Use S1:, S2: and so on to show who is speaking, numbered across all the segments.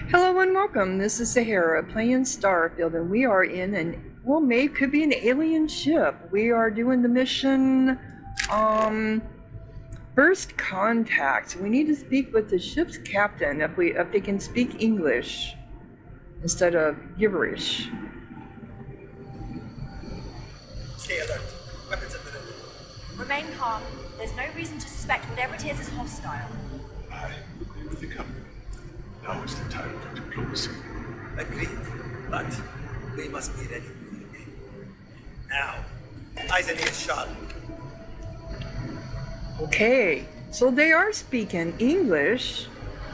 S1: Hello and welcome. This is Sahara playing Starfield, and we are in could be an alien ship. We are doing the mission, First Contact. We need to speak with the ship's captain if they can speak English instead of gibberish.
S2: Stay alert. Weapons at the ready.
S3: Remain calm. There's no reason to suspect whatever it is hostile.
S4: I agree with the captain. Now is the time for diplomacy.
S2: Agreed. But we must be ready for the game. Now, eyes and ears sharp.
S1: Okay, so they are speaking English.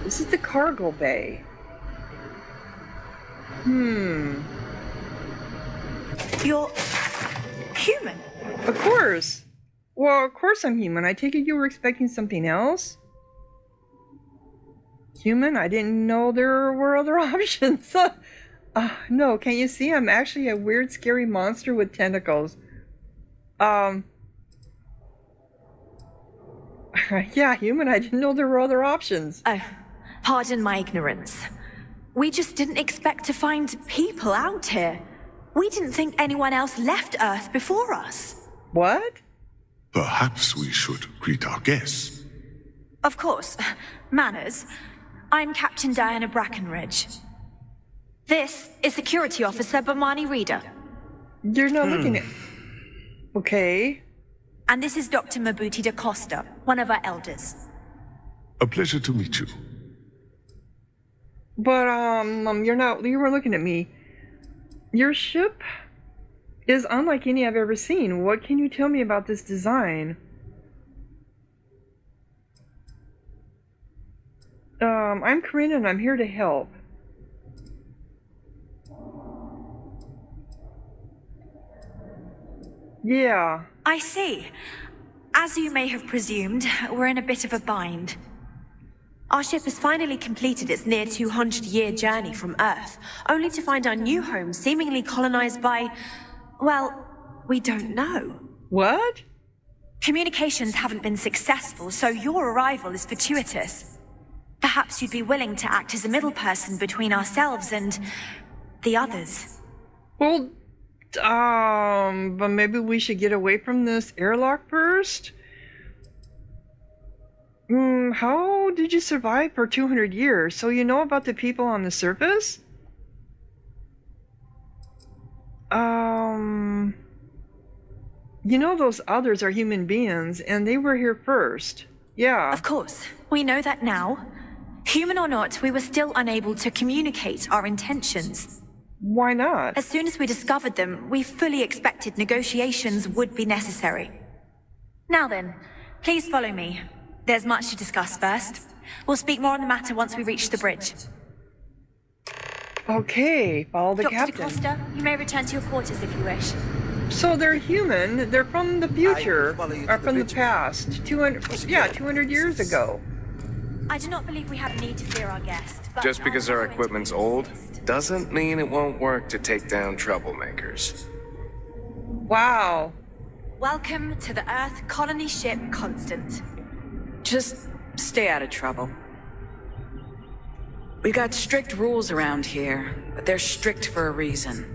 S1: This is the cargo bay.
S3: You're human.
S1: Of course. Well, of course I'm human. I take it you were expecting something else? Human? I didn't know there were other options. No, can't you see? I'm actually a weird, scary monster with tentacles. Yeah, human. I didn't know there were other options.
S3: Oh, pardon my ignorance. We just didn't expect to find people out here. We didn't think anyone else left Earth before us.
S1: What?
S4: Perhaps we should greet our guests.
S3: Of course. Manners. I'm Captain Diana Brackenridge. This is Security Officer Bomani Reader.
S1: You're not looking at... Okay.
S3: And this is Dr. Mabuti da Costa, one of our elders.
S4: A pleasure to meet you.
S1: But, you were looking at me. Your ship is unlike any I've ever seen. What can you tell me about this design? I'm Corinne and I'm here to help. Yeah.
S3: I see. As you may have presumed, we're in a bit of a bind. Our ship has finally completed its near 200-year journey from Earth, only to find our new home seemingly colonized by, well, we don't know.
S1: What?
S3: Communications haven't been successful, so your arrival is fortuitous. Perhaps you'd be willing to act as a middle person between ourselves and the others.
S1: Well, but maybe we should get away from this airlock first? How did you survive for 200 years? So you know about the people on the surface? You know those others are human beings, and they were here first. Yeah.
S3: Of course. We know that now. Human or not, we were still unable to communicate our intentions.
S1: Why not?
S3: As soon as we discovered them, we fully expected negotiations would be necessary. Now then, please follow me. There's much to discuss first. We'll speak more on the matter once we reach the bridge.
S1: Okay, follow the
S3: Dr.
S1: captain.
S3: Da Costa, you may return to your quarters if you wish.
S1: So they're human. They're from the future,
S2: follow you
S1: or
S2: to
S1: from
S2: the
S1: the
S2: bridge.
S1: past. 200 years ago.
S3: I do not believe we have need to fear our guest, but
S5: Just because
S3: I'll
S5: our
S3: also
S5: equipment's
S3: introduce
S5: old
S3: the guest.
S5: doesn't mean it won't work to take down troublemakers.
S1: Wow.
S3: Welcome to the Earth colony ship Constant.
S6: Just stay out of trouble. We got strict rules around here, but they're strict for a reason.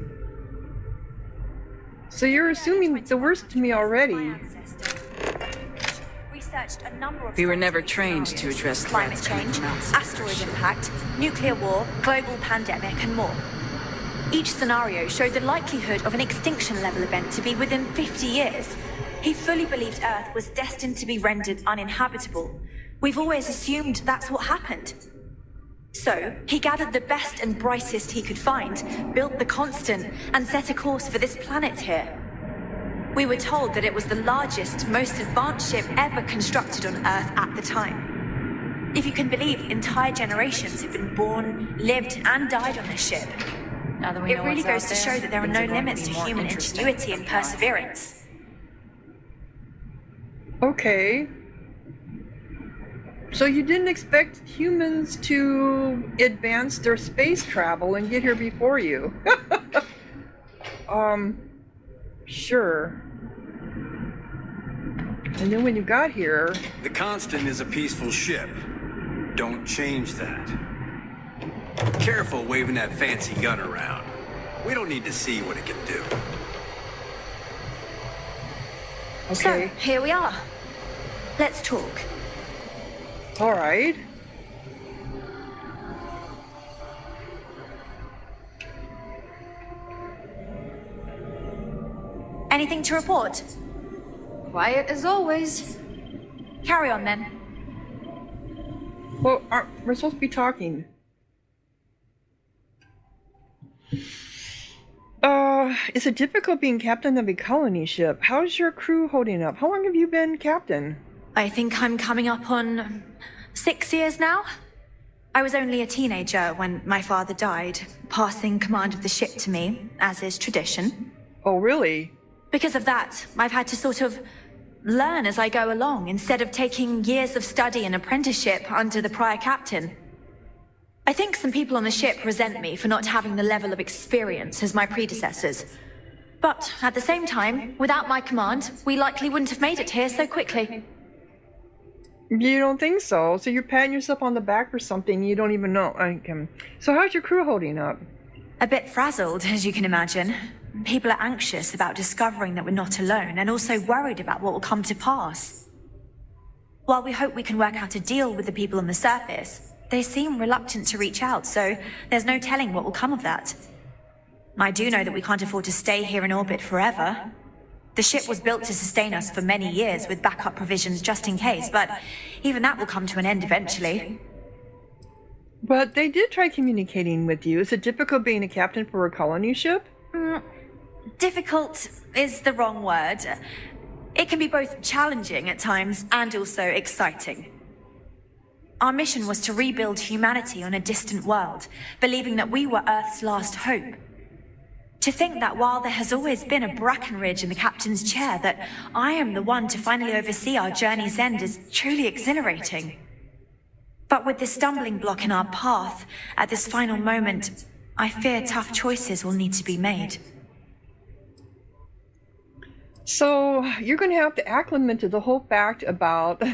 S1: So you're assuming the worst to me already.
S6: We were never trained to address
S3: Climate
S6: threats coming
S3: change,
S6: from outside.
S3: asteroid impact, nuclear war, global pandemic, and more. Each scenario showed the likelihood of an extinction-level event to be within 50 years. He fully believed Earth was destined to be rendered uninhabitable. We've always assumed that's what happened. So, he gathered the best and brightest he could find, built the Constant, and set a course for this planet here. We were told that it was the largest, most advanced ship ever constructed on Earth at the time. If you can believe, entire generations have been born, lived, and died on this ship.
S6: Now that we
S3: It
S6: know
S3: really
S6: what's
S3: goes to
S6: out
S3: show
S6: there,
S3: that there are
S6: things
S3: no
S6: going to
S3: limits
S6: be
S3: to
S6: more
S3: human
S6: interesting
S3: ingenuity
S6: than
S3: and
S6: we thought.
S3: perseverance.
S1: Okay. So you didn't expect humans to advance their space travel and get here before you. Sure. And then when you got here...
S7: The Constant is a peaceful ship. Don't change that.
S2: Careful waving that fancy gun around. We don't need to see what it can do.
S1: Okay.
S3: So, here we are. Let's talk.
S1: All right.
S3: Anything to report?
S7: Quiet as always.
S3: Carry on then.
S1: Well, we're supposed to be talking. Is it difficult being captain of a colony ship? How's your crew holding up? How long have you been captain?
S3: I think I'm coming up on 6 years now. I was only a teenager when my father died, passing command of the ship to me, as is tradition.
S1: Oh, really?
S3: Because of that, I've had to sort of learn as I go along, instead of taking years of study and apprenticeship under the prior captain. I think some people on the ship resent me for not having the level of experience as my predecessors. But at the same time, without my command, we likely wouldn't have made it here so quickly.
S1: You don't think so? So you're patting yourself on the back for something you don't even know. So how's your crew holding up?
S3: A bit frazzled, as you can imagine. People are anxious about discovering that we're not alone, and also worried about what will come to pass. While we hope we can work out a deal with the people on the surface, they seem reluctant to reach out, so there's no telling what will come of that. I do know that we can't afford to stay here in orbit forever. The ship was built to sustain us for many years with backup provisions just in case, but even that will come to an end eventually.
S1: But they did try communicating with you. Is it difficult being a captain for a colony ship?
S3: Difficult is the wrong word. It can be both challenging at times and also exciting. Our mission was to rebuild humanity on a distant world, believing that we were Earth's last hope. To think that while there has always been a Brackenridge in the captain's chair, that I am the one to finally oversee our journey's end is truly exhilarating. But with this stumbling block in our path, at this final moment, I fear tough choices will need to be made.
S1: So you're going to have to acclimate to the whole fact about the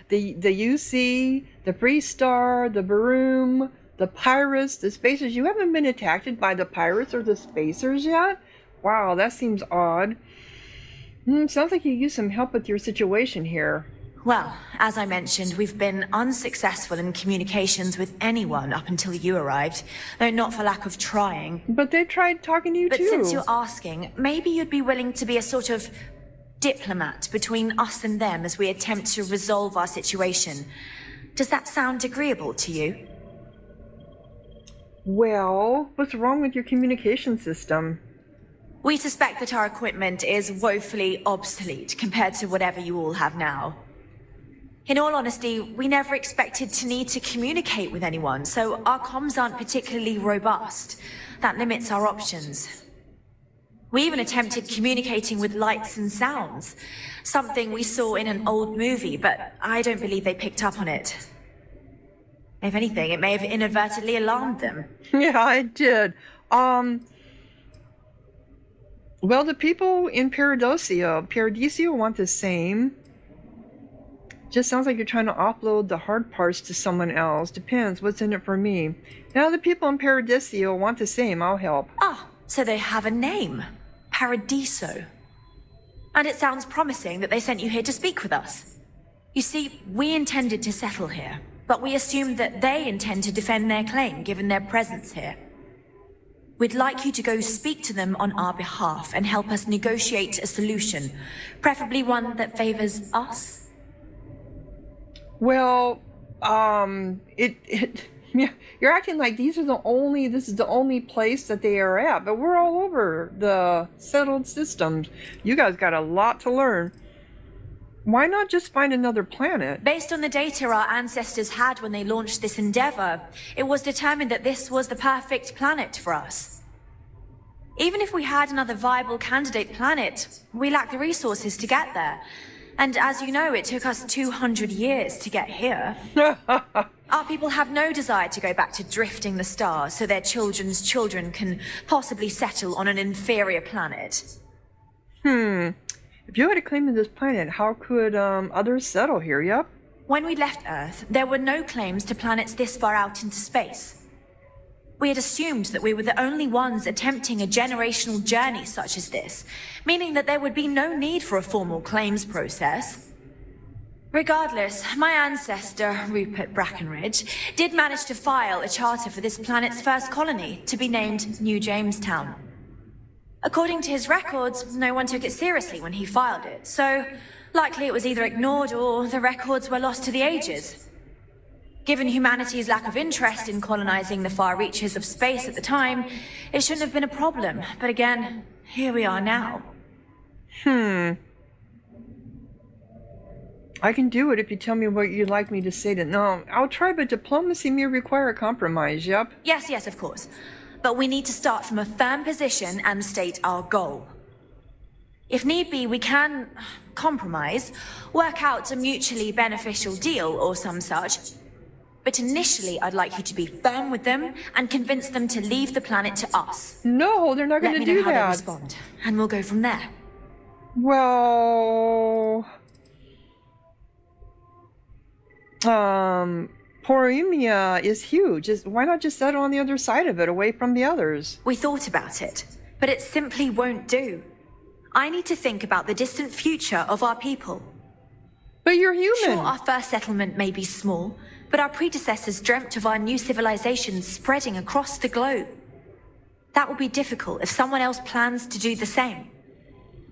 S1: UC, the Freestar, the Baroom, the Pirates, the Spacers. You haven't been attacked by the Pirates or the Spacers yet? Wow, that seems odd. Sounds like you use some help with your situation here.
S3: Well, as I mentioned, we've been unsuccessful in communications with anyone up until you arrived, though not for lack of trying.
S1: But they tried talking to you
S3: But
S1: too.
S3: since you're asking, maybe you'd be willing to be a sort of diplomat between us and them as we attempt to resolve our situation. Does that sound agreeable to you?
S1: Well, what's wrong with your communication system?
S3: We suspect that our equipment is woefully obsolete compared to whatever you all have now. In all honesty, we never expected to need to communicate with anyone, so our comms aren't particularly robust. That limits our options. We even attempted communicating with lights and sounds, something we saw in an old movie, but I don't believe they picked up on it. If anything, it may have inadvertently alarmed them.
S1: Yeah, I did. Well, the people in Paradiso want the same. Just sounds like you're trying to offload the hard parts to someone else. Depends what's in it for me. Now the people in Paradiso want the same. I'll help.
S3: Ah, so they have a name. Paradiso. And it sounds promising that they sent you here to speak with us. You see, we intended to settle here, but we assumed that they intend to defend their claim given their presence here. We'd like you to go speak to them on our behalf and help us negotiate a solution, preferably one that favors us.
S1: Well, yeah, you're acting like this is the only place that they are at, but we're all over the settled systems. You guys got a lot to learn. Why not just find another planet?
S3: Based on the data our ancestors had when they launched this endeavor, it was determined that this was the perfect planet for us. Even if we had another viable candidate planet, we lack the resources to get there. And as you know, it took us 200 years to get here. Our people have no desire to go back to drifting the stars so their children's children can possibly settle on an inferior planet.
S1: If you had a claim to this planet, how could others settle here? Yep.
S3: When we left Earth, there were no claims to planets this far out into space. We had assumed that we were the only ones attempting a generational journey such as this, meaning that there would be no need for a formal claims process. Regardless, my ancestor, Rupert Brackenridge, did manage to file a charter for this planet's first colony, to be named New Jamestown. According to his records, no one took it seriously when he filed it, so likely it was either ignored or the records were lost to the ages. Given humanity's lack of interest in colonizing the far reaches of space at the time, it shouldn't have been a problem, but again, here we are now.
S1: I can do it if you tell me what you'd like me to say to... No, I'll try, but diplomacy may require a compromise, yep.
S3: Yes, of course. But we need to start from a firm position and state our goal. If need be, we can compromise, work out a mutually beneficial deal or some such. But initially, I'd like you to be firm with them and convince them to leave the planet to us.
S1: No, they're not going to do
S3: Let me know how they
S1: that.
S3: respond, and we'll go from there.
S1: Well... Poremia is huge. Why not just settle on the other side of it, away from the others?
S3: We thought about it, but it simply won't do. I need to think about the distant future of our people.
S1: But you're human.
S3: Sure, our first settlement may be small, but our predecessors dreamt of our new civilization spreading across the globe. That will be difficult if someone else plans to do the same.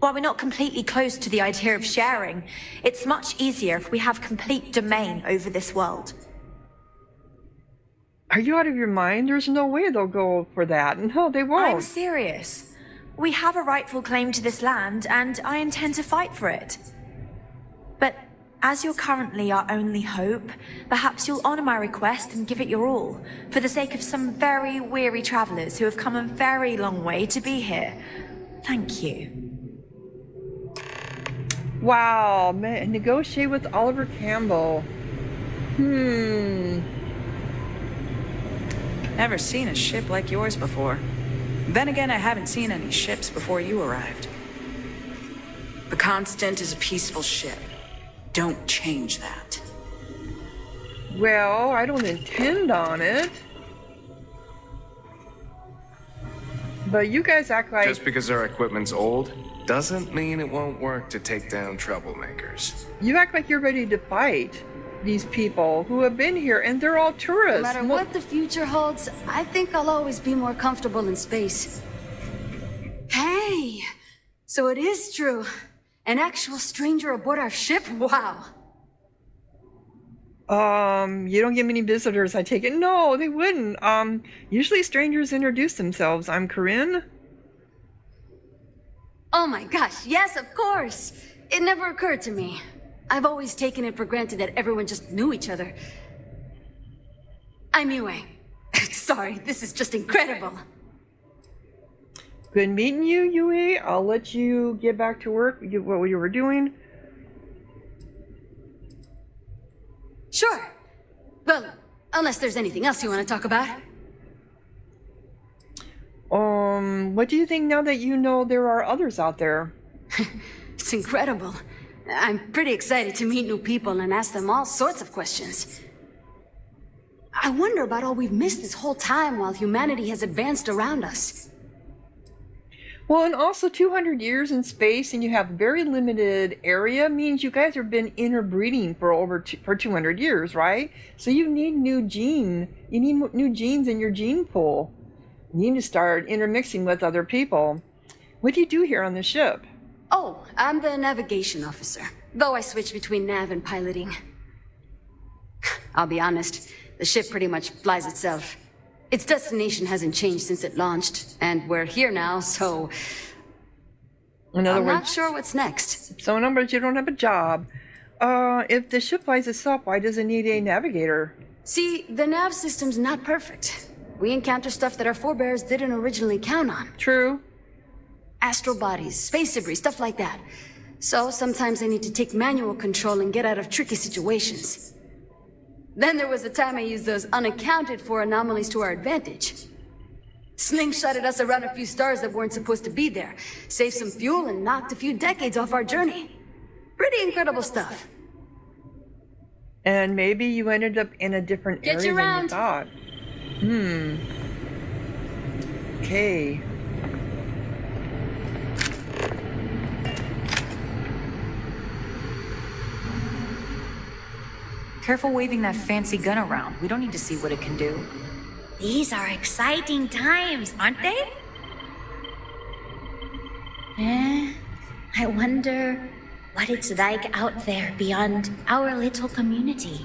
S3: While we're not completely close to the idea of sharing, it's much easier if we have complete domain over this world.
S1: Are you out of your mind? There's no way they'll go for that. No, they won't.
S3: I'm serious. We have a rightful claim to this land, and I intend to fight for it. But as you're currently our only hope, perhaps you'll honor my request and give it your all, for the sake of some very weary travelers who have come a very long way to be here. Thank you.
S1: Wow, man, negotiate with Oliver Campbell.
S6: Never seen a ship like yours before. Then again, I haven't seen any ships before you arrived. The Constant is a peaceful ship. Don't change that.
S1: Well, I don't intend on it. But you guys act like...
S5: Just because our equipment's old doesn't mean it won't work to take down troublemakers.
S1: You act like you're ready to fight these people who have been here, and they're all tourists.
S7: No matter what the future holds, I think I'll always be more comfortable in space. Hey! So it is true. An actual stranger aboard our ship? Wow.
S1: You don't get many visitors, I take it. No, they wouldn't. Usually strangers introduce themselves. I'm Corinne.
S7: Oh my gosh, yes, of course. It never occurred to me. I've always taken it for granted that everyone just knew each other. I'm Yue. Sorry, this is just incredible.
S1: Good meeting you, Yue. I'll let you get back to work, what you were doing.
S7: Sure. Well, unless there's anything else you want to talk about.
S1: What do you think now that you know there are others out there?
S7: It's incredible. I'm pretty excited to meet new people and ask them all sorts of questions. I wonder about all we've missed this whole time while humanity has advanced around us.
S1: Well, and also 200 years in space and you have very limited area means you guys have been interbreeding for 200 years, right? So you need new genes in your gene pool. You need to start intermixing with other people. What do you do here on the ship?
S7: Oh, I'm the navigation officer, though I switch between nav and piloting. I'll be honest, the ship pretty much flies itself. Its destination hasn't changed since it launched, and we're here now, so...
S1: In other
S7: I'm
S1: words,
S7: not sure what's next.
S1: So in other words, you don't have a job. If the ship flies itself, why does it need a navigator?
S7: See, the nav system's not perfect. We encounter stuff that our forebears didn't originally count on.
S1: True.
S7: Astral bodies, space debris, stuff like that. So sometimes I need to take manual control and get out of tricky situations. Then there was the time I used those unaccounted for anomalies to our advantage. Slingshotted us around a few stars that weren't supposed to be there, saved some fuel and knocked a few decades off our journey. Pretty incredible stuff.
S1: And maybe you ended up in a different
S7: Get
S1: area
S7: you
S1: than you
S7: round.
S1: thought. Okay.
S8: Careful waving that fancy gun around. We don't need to see what it can do.
S9: These are exciting times, aren't they? I wonder what it's like out there beyond our little community.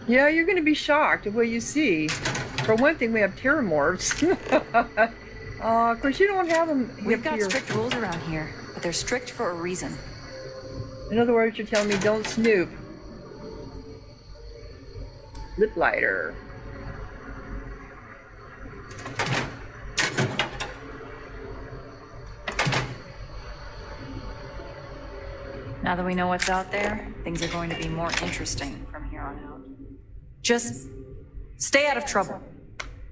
S1: Yeah, you're going to be shocked at what you see. For one thing, we have terramorphs. Of course, you don't have them.
S8: We've got strict rules around here, but they're strict for a reason.
S1: In other words, you're telling me don't snoop. Lip lighter.
S8: Now that we know what's out there, things are going to be more interesting from here on out. Just stay out of trouble.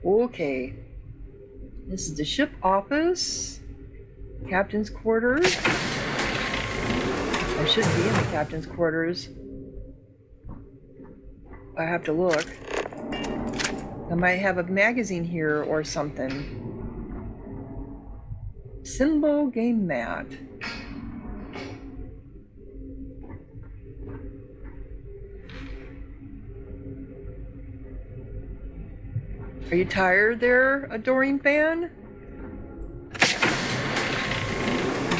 S1: Okay. This is the ship office. Captain's quarters. I should be in the captain's quarters. I have to look. I might have a magazine here or something. Symbol game mat. Are you tired there, adoring fan? It's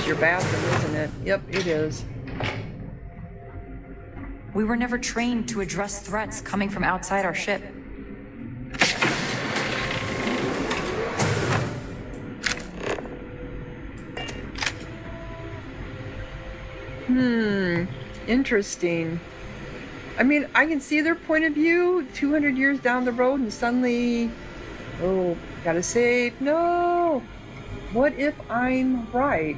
S1: your bathroom, isn't it? Yep, it is.
S8: We were never trained to address threats coming from outside our ship.
S1: Interesting. I mean, I can see their point of view 200 years down the road and suddenly, oh, gotta save. No! What if I'm right?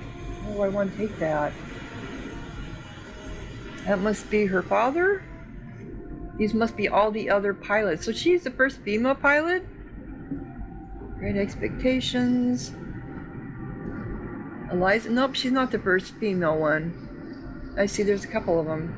S1: Oh, I want to take that. That must be her father? These must be all the other pilots. So she's the first female pilot? Great Expectations. Eliza? Nope, she's not the first female one. I see there's a couple of them.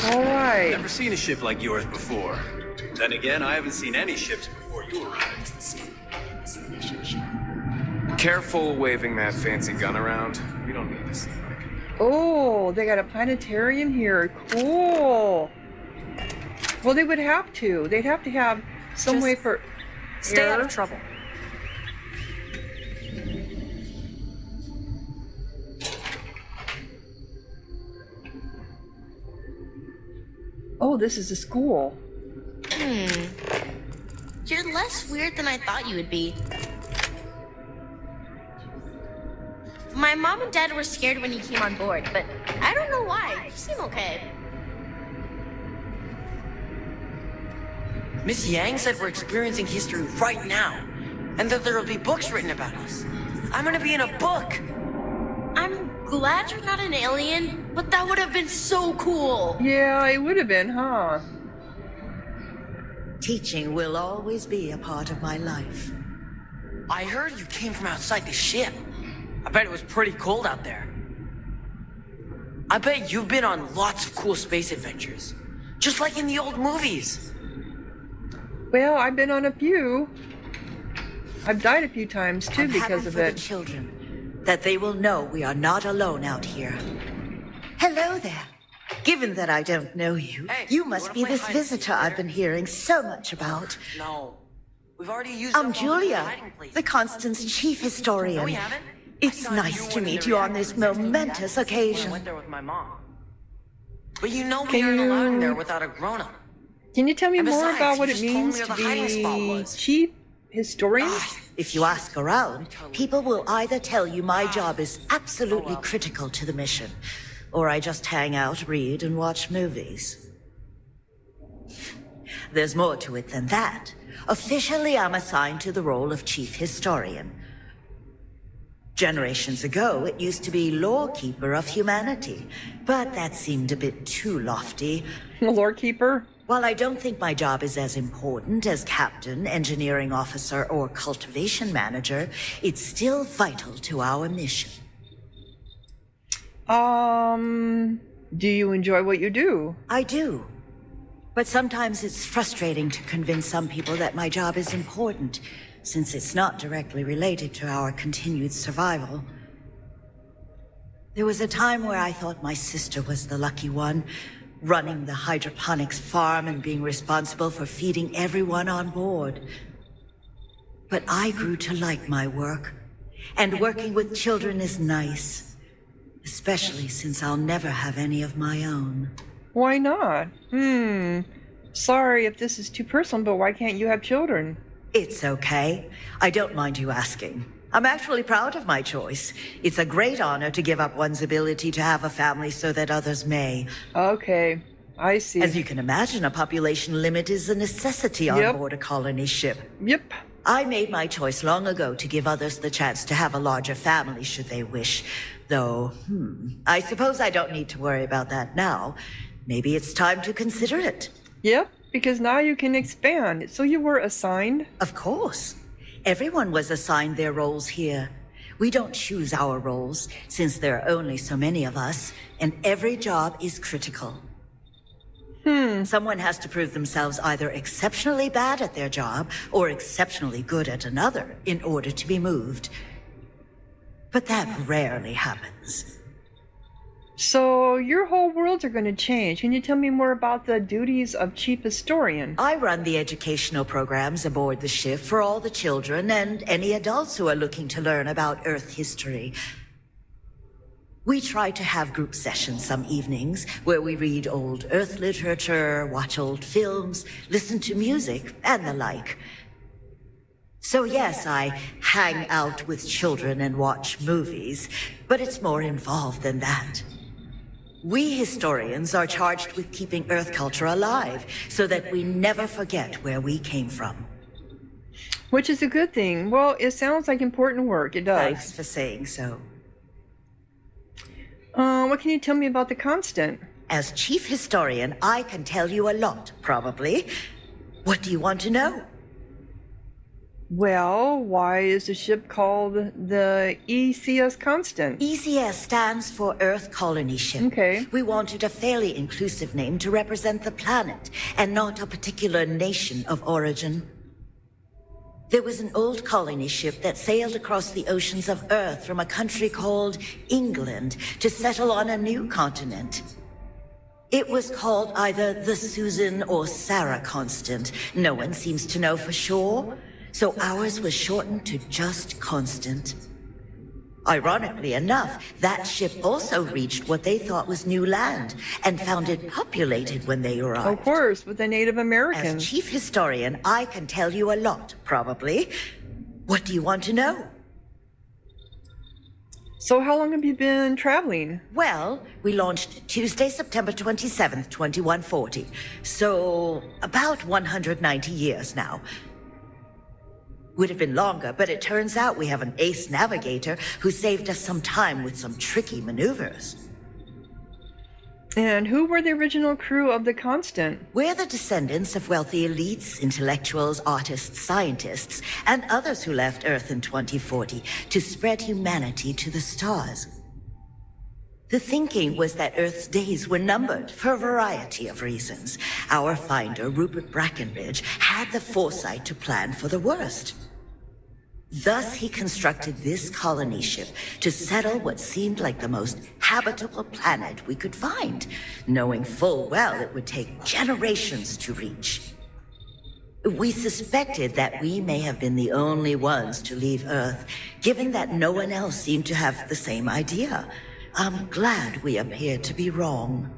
S1: Alright.
S2: Never seen a ship like yours before. Then again, I haven't seen any ships before you arrived.
S5: Careful waving that fancy gun around. We don't need to see what it can do.
S1: Oh, they got a planetarium here. Cool. Well, they would have to. They'd have to have some
S8: Just
S1: way for
S8: Stay
S1: air.
S8: out of trouble.
S1: Oh, this is a school.
S9: You're less weird than I thought you would be. My mom and dad were scared when you came on board, but I don't know why. You seem okay.
S10: Miss Yang said we're experiencing history right now, and that there'll be books written about us. I'm gonna be in a book.
S9: I'm glad you're not an alien, but that would have been so cool.
S1: Yeah, it would have been, huh?
S11: Teaching will always be a part of my life.
S10: I heard you came from outside the ship. I bet it was pretty cold out there. I bet you've been on lots of cool space adventures, just like in the old movies.
S1: Well, I've been on a few. I've died a few times too
S11: I'm
S1: because
S11: happy
S1: of
S11: for the
S1: it.
S11: children, that they will know we are not alone out here. Hello there. Given that I don't know you,
S10: Hey,
S11: you
S10: you
S11: must
S10: wanna
S11: be
S10: play
S11: this
S10: hide and seek
S11: visitor I've
S10: together?
S11: been hearing so much about.
S10: No, we've already used
S11: I'm
S10: up all the
S11: Julia,
S10: hiding places.
S11: the Constance chief historian.
S10: No, we haven't.
S11: It's
S10: I saw
S11: nice
S10: you
S11: to
S10: in
S11: meet
S10: the
S11: you on this
S10: reactor next to the
S11: momentous
S10: when I
S11: occasion.
S10: went there with my mom. But you know we
S1: Can
S10: aren't allowed in
S1: you-
S10: there without a grown-up.
S1: Can you tell me
S10: And
S1: more
S10: besides,
S1: about
S10: you
S1: what it
S10: just told
S1: means
S10: me
S1: to
S10: where the hiding spot
S1: be
S10: was.
S1: chief historian?
S11: If you ask around, people will either tell you my job is absolutely
S10: well.
S11: critical to the mission, or I just hang out, read, and watch movies. There's more to it than that. Officially, I'm assigned to the role of chief historian. Generations ago, it used to be lawkeeper of humanity, but that seemed a bit too lofty.
S1: The lore keeper?
S11: While I don't think my job is as important as captain, engineering officer, or cultivation manager, it's still vital to our mission.
S1: Do you enjoy what you do?
S11: I do. But sometimes it's frustrating to convince some people that my job is important, since it's not directly related to our continued survival. There was a time where I thought my sister was the lucky one, running the hydroponics farm and being responsible for feeding everyone on board. But I grew to like my work, and working with children is nice, especially since I'll never have any of my own.
S1: Why not? Sorry if this is too personal, but why can't you have children?
S11: It's okay. I don't mind you asking. I'm actually proud of my choice. It's a great honor to give up one's ability to have a family so that others may.
S1: Okay, I see.
S11: As you can imagine, a population limit is a necessity on board a colony ship.
S1: Yep.
S11: I made my choice long ago to give others the chance to have a larger family should they wish. Though, I suppose I don't need to worry about that now. Maybe it's time to consider it.
S1: Yep, because now you can expand. So you were assigned?
S11: Of course. Everyone was assigned their roles here. We don't choose our roles, since there are only so many of us, and every job is critical. Someone has to prove themselves either exceptionally bad at their job or exceptionally good at another in order to be moved. But that rarely happens.
S1: So your whole worlds are going to change. Can you tell me more about the duties of chief historian?
S11: I run the educational programs aboard the ship for all the children and any adults who are looking to learn about Earth history. We try to have group sessions some evenings where we read old Earth literature, watch old films, listen to music, and the like. So yes, I hang out with children and watch movies, but it's more involved than that. We historians are charged with keeping Earth culture alive, so that we never forget where we came from.
S1: Which is a good thing. Well, it sounds like important work. It does.
S11: Thanks for saying so.
S1: What can you tell me about the Constant?
S11: As chief historian, I can tell you a lot, probably. What do you want to know?
S1: Well, why is the ship called the ECS Constant?
S11: ECS stands for Earth Colony Ship.
S1: Okay.
S11: We wanted a fairly inclusive name to represent the planet, and not a particular nation of origin. There was an old colony ship that sailed across the oceans of Earth from a country called England to settle on a new continent. It was called either the Susan or Sarah Constant. No one seems to know for sure. So ours was shortened to just Constant. Ironically enough, that ship also reached what they thought was new land and found it populated when they arrived.
S1: Of course, with the Native Americans.
S11: As chief historian, I can tell you a lot, probably. What do you want to know?
S1: So how long have you been traveling?
S11: Well, we launched Tuesday, September 27th, 2140. So, about 190 years now. Would have been longer, but it turns out we have an ace navigator who saved us some time with some tricky maneuvers.
S1: And who were the original crew of the Constant?
S11: We're the descendants of wealthy elites, intellectuals, artists, scientists, and others who left Earth in 2040 to spread humanity to the stars. The thinking was that Earth's days were numbered for a variety of reasons. Our finder, Rupert Brackenridge, had the foresight to plan for the worst. Thus, he constructed this colony ship to settle what seemed like the most habitable planet we could find, knowing full well it would take generations to reach. We suspected that we may have been the only ones to leave Earth, given that no one else seemed to have the same idea. I'm glad we appear to be wrong.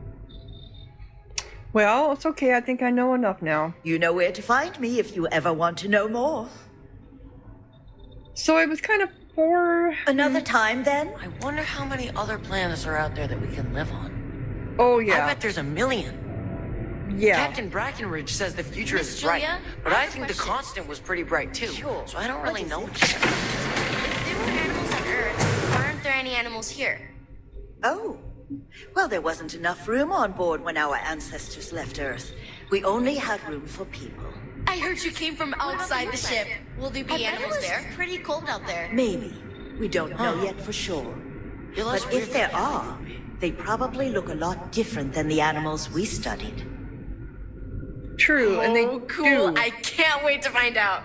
S1: Well, it's okay. I think I know enough now.
S11: You know where to find me if you ever want to know more.
S1: So it was kind of poor.
S11: Another time, then?
S10: I wonder how many other planets are out there that we can live on.
S1: Oh, yeah.
S10: I bet there's a million.
S1: Yeah.
S10: Captain Brackenridge says the future
S9: Miss
S10: is
S9: Julia,
S10: bright, but I
S9: have a
S10: think the
S9: question.
S10: Constant was pretty bright too.
S9: Sure.
S10: So I don't really know.
S9: If there were animals on Earth, why aren't there any animals here?
S11: Oh. Well, there wasn't enough room on board when our ancestors left Earth. We only had room for people.
S12: I heard you came from outside the ship. Will there be animals there? Pretty cold out there.
S11: Maybe. We don't know yet for sure. But if there are, they probably look a lot different than the animals we studied.
S1: True, and they
S12: cool.
S1: do.
S12: I can't wait to find out.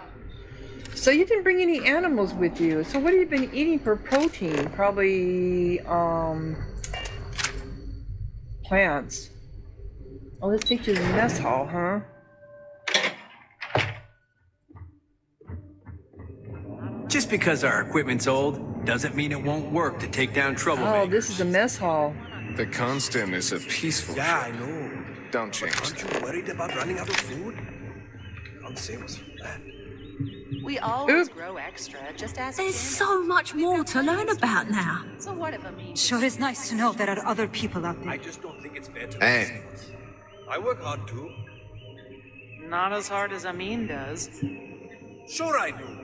S1: So you didn't bring any animals with you. So what have you been eating for protein? Probably, plants. Oh, let's take you to the mess hall, huh?
S2: Just because our equipment's old doesn't mean it won't work to take down troublemakers.
S1: Oh, this is the mess hall.
S5: The Constant is a peaceful
S2: Yeah, I
S5: ship.
S2: know.
S5: Don't change
S2: Aren't
S5: that.
S2: you worried about running out of food? Can't save us from that.
S13: We always grow extra. Just ask.
S14: There's so much more to learn about now.
S13: So what if I mean?
S14: Sure is nice to know there are other people out there.
S2: I just don't think it's fair to
S5: Hey.
S2: us. I work hard too.
S13: Not as hard as Amin does.
S2: Sure I do.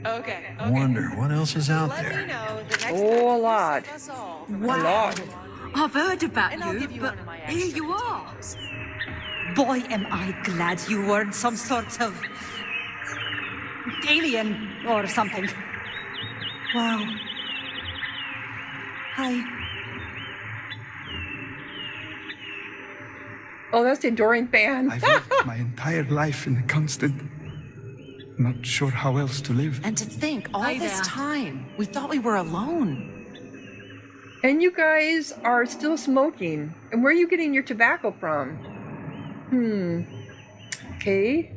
S13: Okay.
S15: I wonder what else is out
S13: Let
S15: there.
S13: me know the next
S1: Oh, a lot.
S13: time you see us all.
S1: A lot.
S14: I've heard about
S13: And I'll
S14: you,
S13: give you
S14: but
S13: one of my
S14: here
S13: extra
S14: you are.
S13: materials.
S14: Boy, am I glad you weren't some sort of alien or something. Wow. Hi.
S1: Oh, that's the Dorian fan.
S15: I've lived my entire life in the Constant. Not sure how else to live.
S10: And to think, all
S14: Hi
S10: this
S14: there.
S10: time, we thought we were alone.
S1: And you guys are still smoking. And where are you getting your tobacco from? Okay.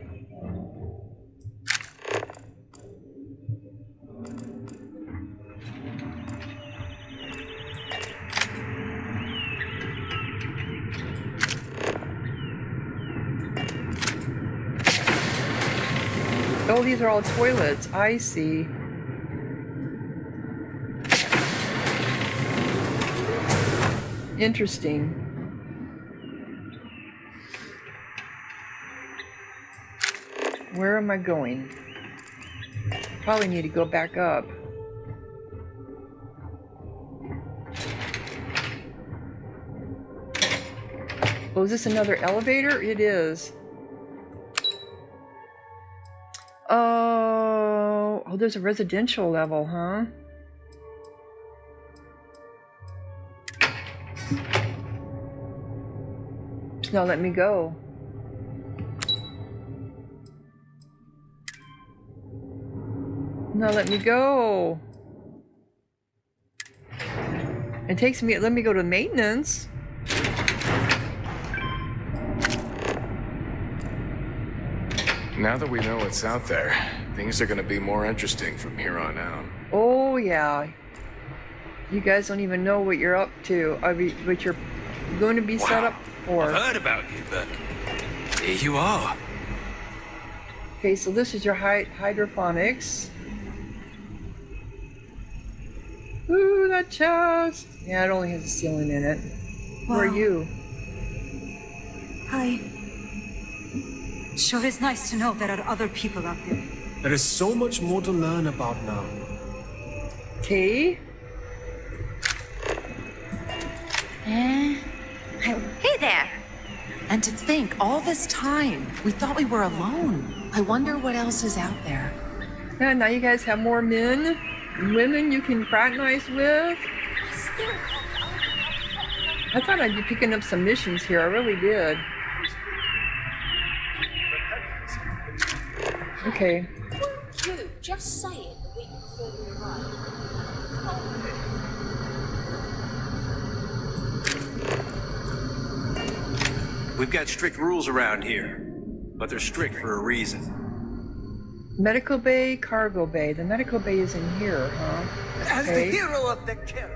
S1: Oh, these are all toilets. I see. Interesting. Where am I going? Probably need to go back up. Oh, is this another elevator? It is. Oh, there's a residential level, huh? It's not letting me go. Not let me go. It takes me, let me go to maintenance.
S5: Now that we know what's out there, things are gonna be more interesting from here on out.
S1: Oh yeah. You guys don't even know what you're up to. I mean, what you're going to be set up for.
S2: I've heard about you, but here you are.
S1: Okay, so this is your hydroponics. Ooh, that chest. Yeah, it only has a ceiling in it. Who are
S14: Wow.
S1: you?
S14: Hi. Sure is nice to know there are other people out there.
S16: There is so much more to learn about now.
S1: Okay.
S12: Hey there.
S10: And to think, all this time, we thought we were alone. I wonder what else is out there.
S1: Yeah, now you guys have more men and women you can fraternize with. I thought I'd be picking up some missions here. I really did. Okay.
S9: You just say it the week before we arrived.
S2: We've got strict rules around here, but they're strict for a reason.
S1: Medical bay, cargo bay. The medical bay is in here, huh?
S2: As the
S1: Okay.
S2: hero of Bethesda,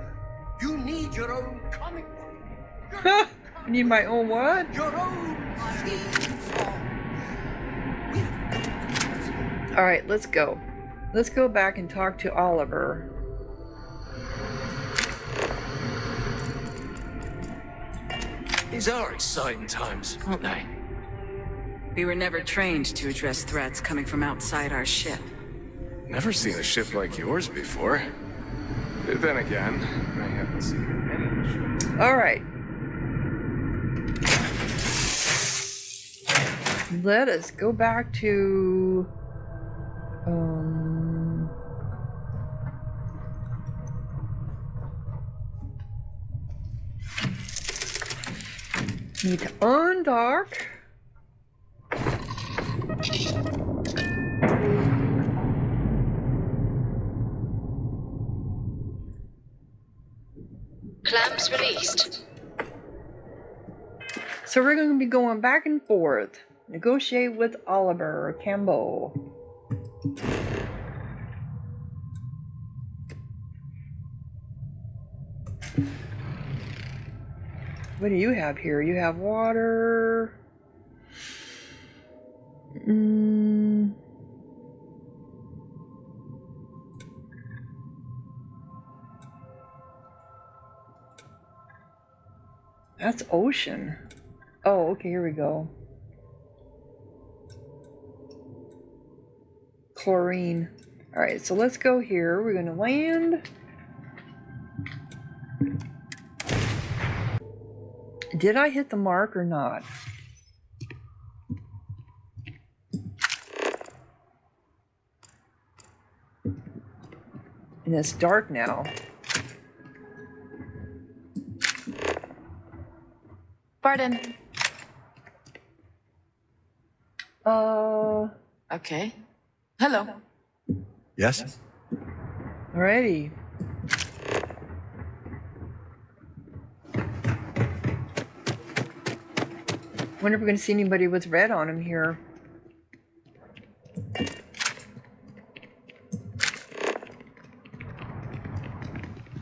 S2: you need your own comic book.
S1: I need my own what?
S2: Your own theme song.
S1: All right, let's go. Let's go back and talk to Oliver.
S10: These are exciting times, aren't they?
S6: We were never trained to address threats coming from outside our ship.
S5: Never seen a ship like yours before. Then again, I haven't seen any ships.
S1: All right. let us go back to need to undock.
S17: Clamps released.
S1: So we're going to be going back and forth. Negotiate with Oliver Campbell. What do you have here? You have water. That's ocean. Oh, okay, here we go. Chlorine. Alright, so let's go here. We're gonna land. Did I hit the mark or not? And it's dark now.
S6: Pardon.
S10: Okay.
S6: Hello.
S18: Yes?
S1: Alrighty. Wonder if we're going to see anybody with red on him here.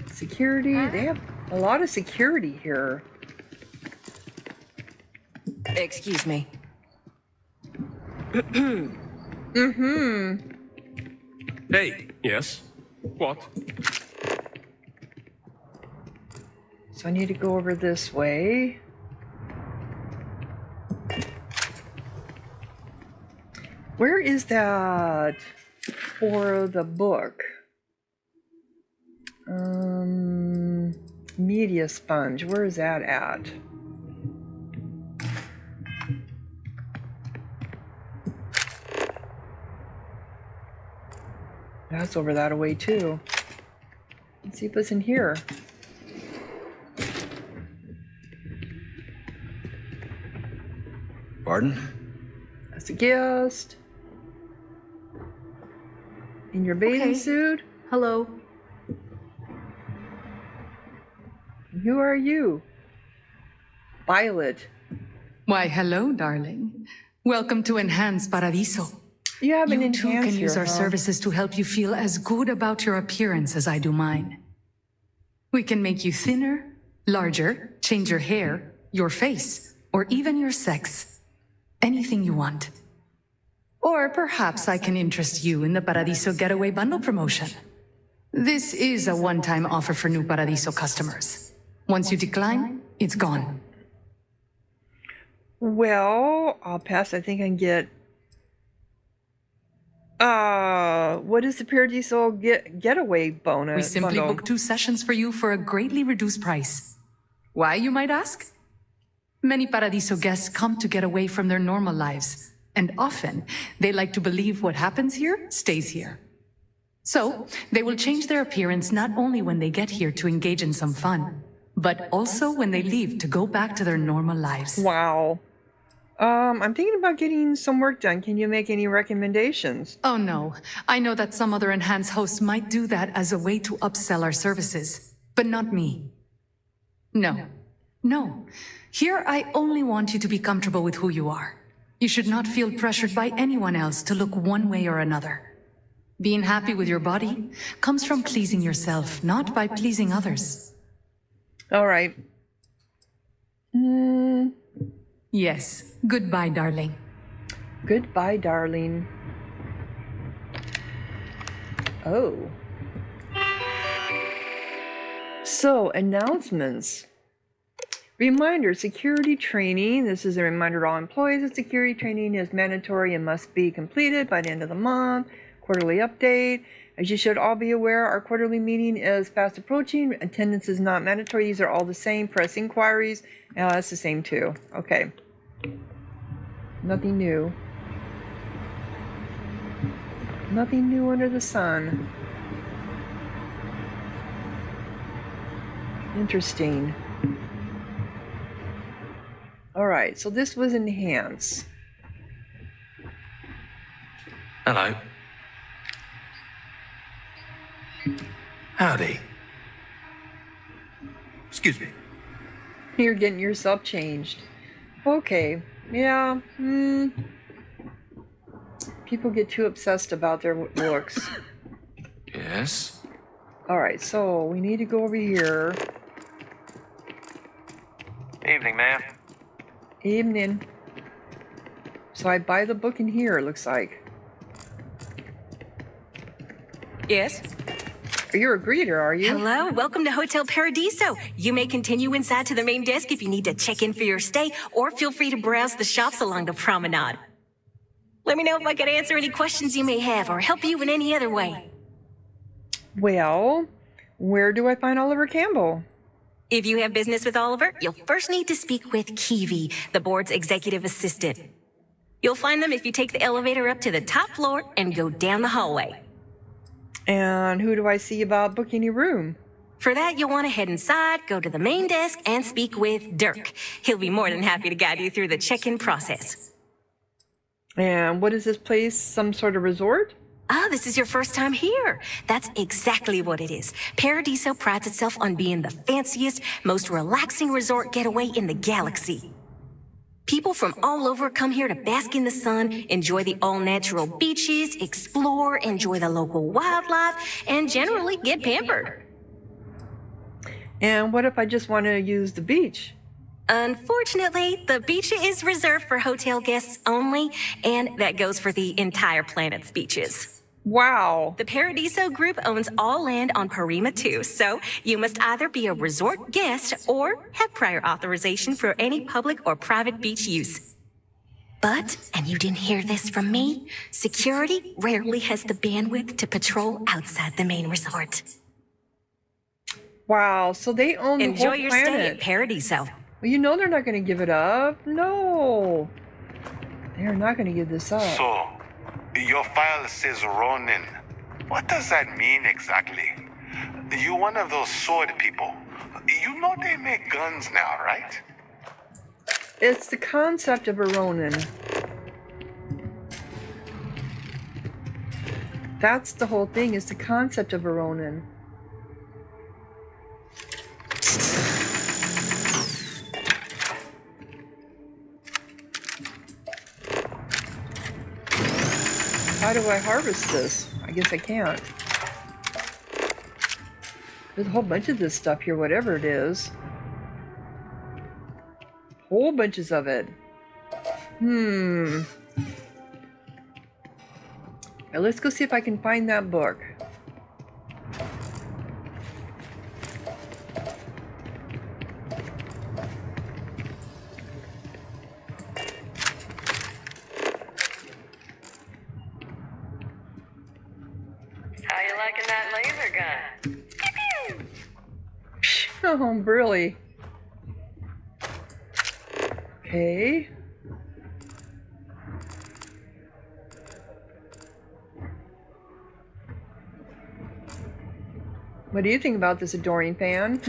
S1: Security. They have a lot of security here.
S6: Excuse me.
S4: Hey, yes? What?
S1: So I need to go over this way. Where is that for the book? Media sponge. Where is that at? That's over that away too. Let's see if it's in here.
S18: Pardon?
S1: That's a guest. In your bathing suit?
S14: Hello.
S1: Who are you? Violet.
S19: Why, hello, darling. Welcome to Enhanced Paradiso.
S1: You have an
S19: You too
S1: enhance
S19: can use
S1: here,
S19: our
S1: huh?
S19: services to help you feel as good about your appearance as I do mine. We can make you thinner, larger, change your hair, your face, or even your sex. Anything you want. Or perhaps I can interest you in the Paradiso Getaway Bundle promotion. This is a one-time offer for new Paradiso customers. Once you decline, it's gone.
S1: Well, I'll pass. I think I can get. What is the Paradiso getaway bonus?
S19: We simply
S1: bundle?
S19: book 2 sessions for you for a greatly reduced price. Why, you might ask? Many Paradiso guests come to get away from their normal lives, and often they like to believe what happens here stays here. So, they will change their appearance not only when they get here to engage in some fun, but also when they leave to go back to their normal lives.
S1: Wow. I'm thinking about getting some work done. Can you make any recommendations?
S19: Oh no, I know that some other enhanced hosts might do that as a way to upsell our services, but not me. No. Here I only want you to be comfortable with who you are. You should not feel pressured by anyone else to look one way or another. Being happy with your body comes from pleasing yourself, not by pleasing others.
S1: All right.
S19: Yes. Goodbye, darling.
S1: Goodbye, darling. Oh. So, announcements. Reminder, security training. This is a reminder to all employees that security training is mandatory and must be completed by the end of the month. Quarterly update. As you should all be aware, our quarterly meeting is fast approaching. Attendance is not mandatory. These are all the same. Press inquiries. That's the same too. Okay. Nothing new. Nothing new under the sun. Interesting. Alright, so this was enhance.
S20: Hello. Howdy. Excuse me.
S1: You're getting yourself changed. Okay, yeah, people get too obsessed about their looks.
S5: Yes?
S1: Alright, so we need to go over here.
S20: Evening, ma'am.
S1: Evening. So I buy the book in here, it looks like.
S21: Yes?
S1: You're a greeter, are you?
S21: Hello, welcome to Hotel Paradiso. You may continue inside to the main desk if you need to check in for your stay, or feel free to browse the shops along the promenade. Let me know if I could answer any questions you may have, or help you in any other way.
S1: Well, where do I find Oliver Campbell?
S21: If you have business with Oliver, you'll first need to speak with Kiwi, the board's executive assistant. You'll find them if you take the elevator up to the top floor and go down the hallway.
S1: And who do I see about booking a room?
S21: For that, you'll want to head inside, go to the main desk, and speak with Dirk. He'll be more than happy to guide you through the check-in process.
S1: And what is this place? Some sort of resort?
S21: Ah, this is your first time here. That's exactly what it is. Paradiso prides itself on being the fanciest, most relaxing resort getaway in the galaxy. People from all over come here to bask in the sun, enjoy the all-natural beaches, explore, enjoy the local wildlife, and generally get pampered.
S1: And what if I just want to use the beach?
S21: Unfortunately, the beach is reserved for hotel guests only, and that goes for the entire planet's beaches.
S1: Wow.
S21: The Paradiso Group owns all land on Parima 2, so you must either be a resort guest or have prior authorization for any public or private beach use. But, and you didn't hear this from me, security rarely has the bandwidth to patrol outside the main resort.
S1: Wow, so they own the whole planet.
S21: Enjoy your stay at Paradiso.
S1: Well, you know they're not going to give it up. No. They're not going to give this up.
S22: So, your file says Ronin. What does that mean exactly? You one of those sword people. You know they make guns now, right?
S1: It's the concept of a Ronin. That's the whole thing, is the concept of a Ronin. How do I harvest this? I guess I can't. There's a whole bunch of this stuff here, whatever it is. Whole bunches of it. Now let's go see if I can find that book.
S23: How you liking that laser gun?
S1: Oh, really? Okay. What do you think about this adoring fan?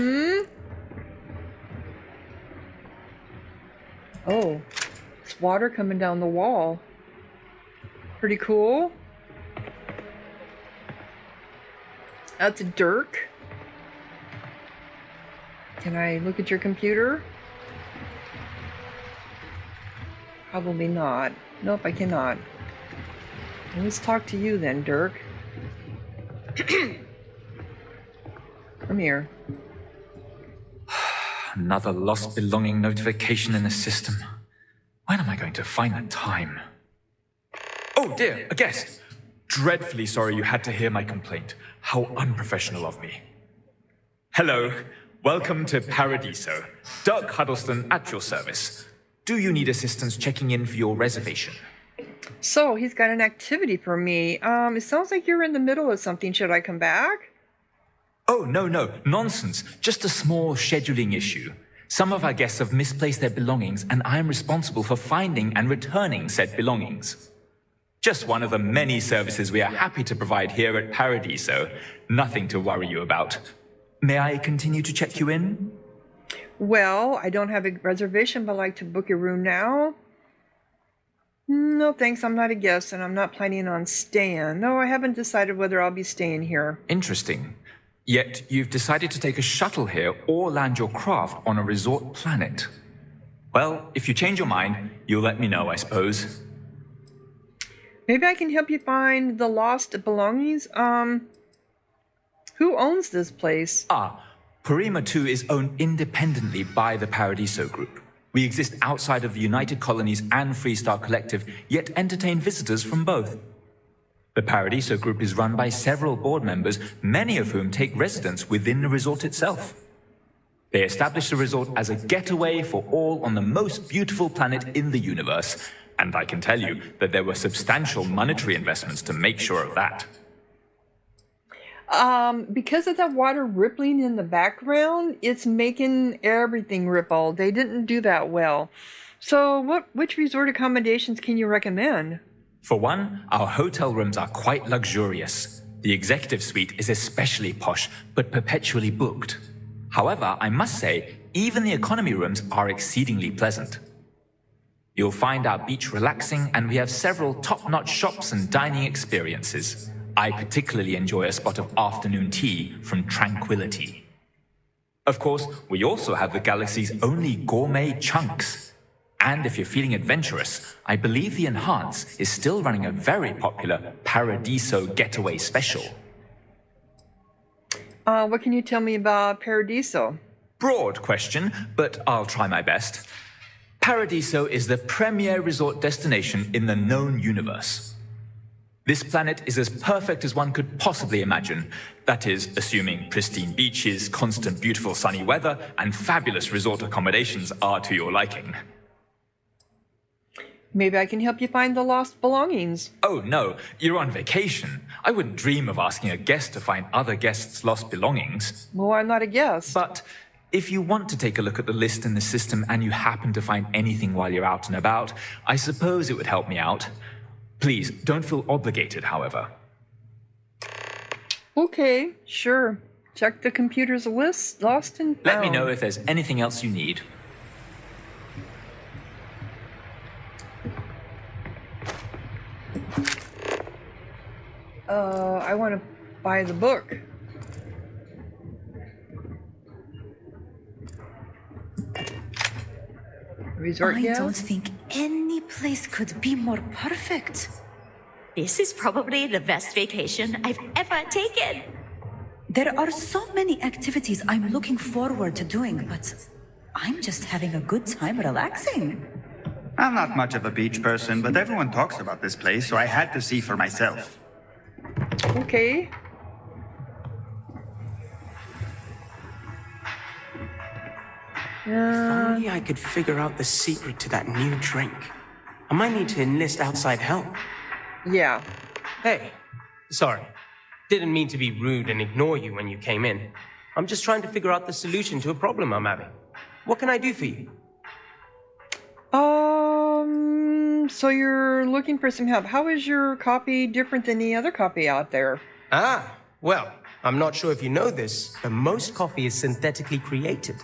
S1: Oh, it's water coming down the wall. Pretty cool. That's Dirk. Can I look at your computer? Probably not. Nope, I cannot. Let's talk to you then, Dirk. Come here.
S24: Another lost belonging notification in the system. When am I going to find the time? Oh dear, a guest. Dreadfully sorry you had to hear my complaint. How unprofessional of me. Hello, welcome to Paradiso. Dirk Huddleston at your service. Do you need assistance checking in for your reservation?
S1: So, he's got an activity for me. It sounds like you're in the middle of something. Should I come back?
S24: Oh, no, nonsense. Just a small scheduling issue. Some of our guests have misplaced their belongings, and I am responsible for finding and returning said belongings. Just one of the many services we are happy to provide here at Paradiso. Nothing to worry you about. May I continue to check you in?
S1: Well, I don't have a reservation, but I'd like to book a room now. No, thanks. I'm not a guest, and I'm not planning on staying. No, I haven't decided whether I'll be staying here.
S24: Interesting. Yet you've decided to take a shuttle here or land your craft on a resort planet. Well, if you change your mind, you'll let me know, I suppose.
S1: Maybe I can help you find the lost belongings. Who owns this place?
S24: Parima 2 is owned independently by the Paradiso Group. We exist outside of the United Colonies and Freestar Collective, yet entertain visitors from both. The Paradiso Group is run by several board members, many of whom take residence within the resort itself. They established the resort as a getaway for all on the most beautiful planet in the universe, and I can tell you that there were substantial monetary investments to make sure of that.
S1: Because of that water rippling in the background, it's making everything ripple. They didn't do that well. So which resort accommodations can you recommend?
S24: For one, our hotel rooms are quite luxurious. The executive suite is especially posh, but perpetually booked. However, I must say, even the economy rooms are exceedingly pleasant. You'll find our beach relaxing, and we have several top-notch shops and dining experiences. I particularly enjoy a spot of afternoon tea from Tranquility. Of course, we also have the galaxy's only gourmet chunks. And if you're feeling adventurous, I believe the Enhance is still running a very popular Paradiso Getaway Special.
S1: What can you tell me about Paradiso?
S24: Broad question, but I'll try my best. Paradiso is the premier resort destination in the known universe. This planet is as perfect as one could possibly imagine. That is, assuming pristine beaches, constant beautiful sunny weather, and fabulous resort accommodations are to your liking.
S1: Maybe I can help you find the lost belongings.
S24: Oh no, you're on vacation. I wouldn't dream of asking a guest to find other guests' lost belongings.
S1: Well, I'm not a guest.
S24: But if you want to take a look at the list in the system and you happen to find anything while you're out and about, I suppose it would help me out. Please, don't feel obligated, however.
S1: Okay, sure. Check the computer's list, lost and found.
S24: Let me know if there's anything else you need.
S1: I want to buy the book. Resort
S21: I
S1: guest?
S21: don't think any place could be more perfect. This is probably the best vacation I've ever taken. There are so many activities I'm looking forward to doing, but I'm just having a good time relaxing.
S3: I'm not much of a beach person, but everyone talks about this place, so I had to see for myself.
S1: Okay.
S7: If only I could figure out the secret to that new drink. I might need to enlist outside help.
S1: Yeah.
S7: Hey, sorry. Didn't mean to be rude and ignore you when you came in. I'm just trying to figure out the solution to a problem I'm having. What can I do for you?
S1: So you're looking for some help. How is your copy different than any other copy out there?
S7: Well, I'm not sure if you know this, but most coffee is synthetically created.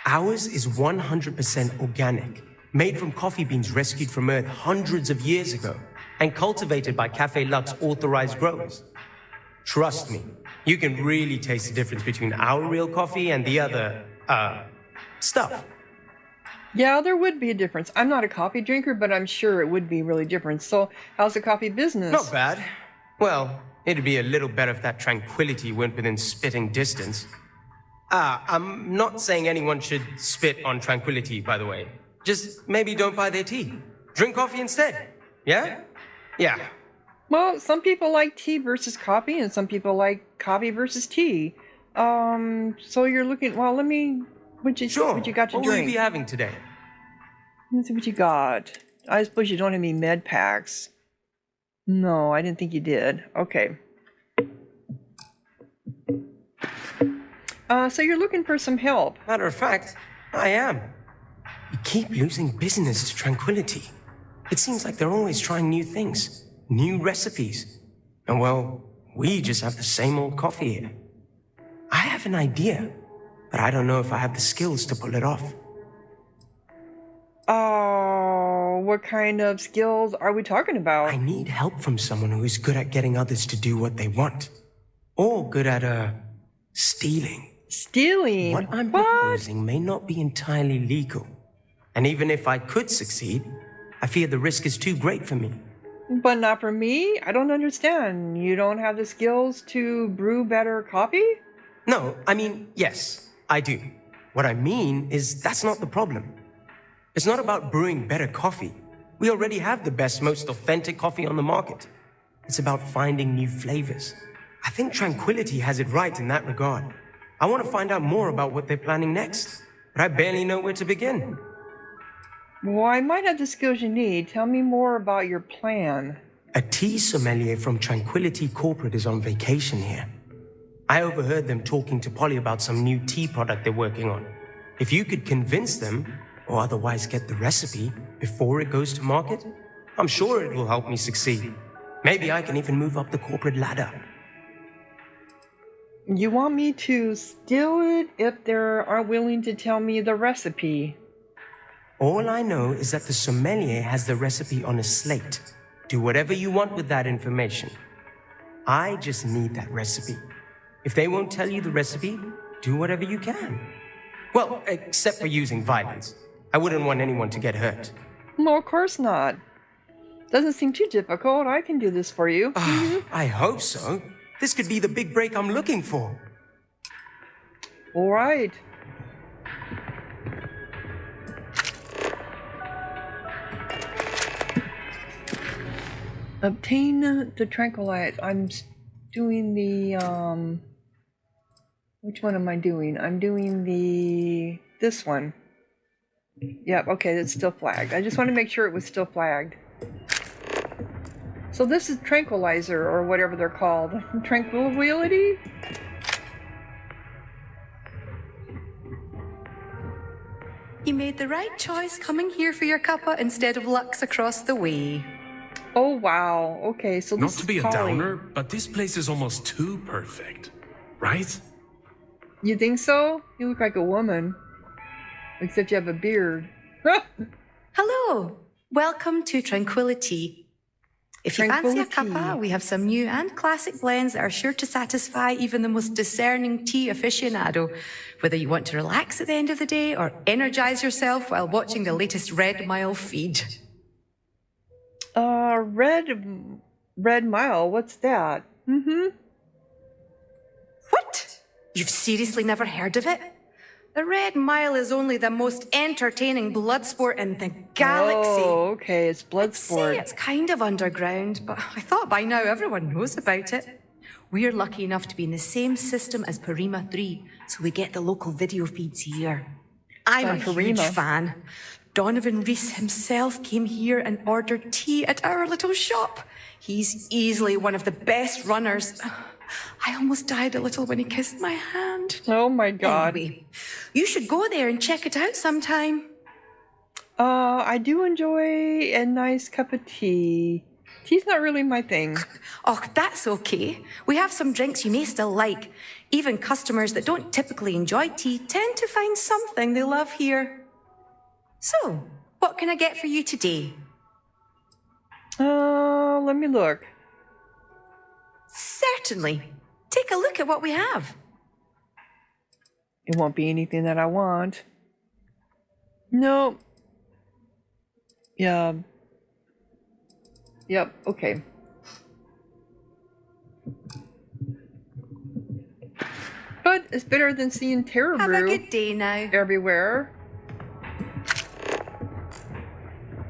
S7: Ours is 100% organic, made from coffee beans rescued from Earth hundreds of years ago, and cultivated by Café Luxe authorized growers. Trust me, you can really taste the difference between our real coffee and the other, stuff.
S1: Yeah, there would be a difference. I'm not a coffee drinker, but I'm sure it would be really different. So, how's the coffee business?
S7: Not bad. Well, it'd be a little better if that Tranquility went within spitting distance. I'm not saying anyone should spit on Tranquility, by the way. Just maybe don't buy their tea. Drink coffee instead. Yeah? Yeah.
S1: Well, some people like tea versus coffee, and some people like coffee versus tea. So you're looking, well, let me, what you got to drink?
S7: What will you be having today?
S1: Let's see what you got. I suppose you don't have any med packs. No, I didn't think you did. Okay. So you're looking for some help.
S7: Matter of fact, I am. We keep losing business to Tranquility. It seems like they're always trying new things, new recipes. And well, we just have the same old coffee here. I have an idea, but I don't know if I have the skills to pull it off.
S1: Oh, what kind of skills are we talking about?
S7: I need help from someone who is good at getting others to do what they want. Or good at, stealing.
S1: Stealing?
S7: What I'm proposing may not be entirely legal. And even if I could succeed, I fear the risk is too great for me.
S1: But not for me? I don't understand. You don't have the skills to brew better coffee?
S7: No, I mean, yes, I do. What I mean is that's not the problem. It's not about brewing better coffee. We already have the best, most authentic coffee on the market. It's about finding new flavors. I think Tranquility has it right in that regard. I want to find out more about what they're planning next, but I barely know where to begin.
S1: Well, I might have the skills you need. Tell me more about your plan.
S7: A tea sommelier from Tranquility Corporate is on vacation here. I overheard them talking to Polly about some new tea product they're working on. If you could convince them, or otherwise get the recipe before it goes to market, I'm sure it will help me succeed. Maybe I can even move up the corporate ladder.
S1: You want me to steal it if they aren't willing to tell me the recipe?
S7: All I know is that the sommelier has the recipe on a slate. Do whatever you want with that information. I just need that recipe. If they won't tell you the recipe, do whatever you can. Well, except for using violence. I wouldn't want anyone to get hurt.
S1: No, of course not. Doesn't seem too difficult. I can do this for you.
S7: I hope so. This could be the big break I'm looking for.
S1: All right. Obtain the tranquilize. I'm doing the which one am I doing? I'm doing this one. Yep, okay, it's still flagged. I just want to make sure it was still flagged. So this is tranquilizer or whatever they're called. Tranquility?
S19: You made the right choice coming here for your cuppa instead of Lux across the way.
S1: Oh wow, okay, so this
S4: Not to be a
S1: Polly.
S4: downer, but this place is almost too perfect, right?
S1: You think so? You look like a woman. Except you have a beard.
S19: Hello, welcome to Tranquility. If you fancy a cuppa, we have some new and classic blends that are sure to satisfy even the most discerning tea aficionado, whether you want to relax at the end of the day or energize yourself while watching the latest Red Mile feed.
S1: Red Mile, what's that?
S19: What? You've seriously never heard of it? The Red Mile is only the most entertaining blood sport in the galaxy.
S1: Oh, okay, it's blood
S19: I'd
S1: sport.
S19: say it's kind of underground, but I thought by now everyone knows about it. We're lucky enough to be in the same system as Parima 3, so we get the local video feeds here. I'm a huge fan. Donovan Reese himself came here and ordered tea at our little shop. He's easily one of the best runners. I almost died a little when he kissed my hand.
S1: Oh my god.
S19: Anyway, you should go there and check it out sometime.
S1: I do enjoy a nice cup of tea. Tea's not really my thing.
S19: Oh, that's okay. We have some drinks you may still like. Even customers that don't typically enjoy tea tend to find something they love here. So, what can I get for you today?
S1: Let me look.
S19: Certainly. Take a look at what we have.
S1: It won't be anything that I want. No. Yeah. Yep, okay. But it's better than seeing Terra
S19: Have
S1: Brew
S19: a good day now.
S1: everywhere.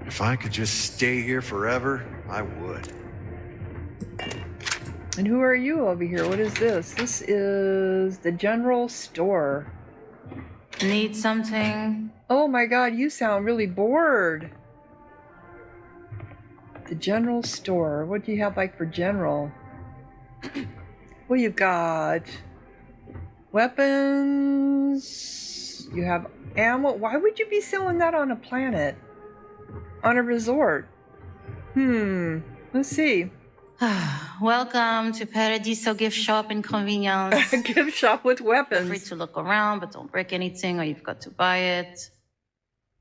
S18: If I could just stay here forever, I would.
S1: And who are you over here? What is this? This is the general store.
S12: Need something?
S1: Oh my god, you sound really bored. The general store. What do you have like for general? Well, you've got weapons, You have ammo. Why would you be selling that on a planet? On a resort? Let's see.
S8: Welcome to Paradiso Gift Shop and Convenience.
S1: Gift shop with weapons.
S8: Feel free to look around, but don't break anything or you've got to buy it.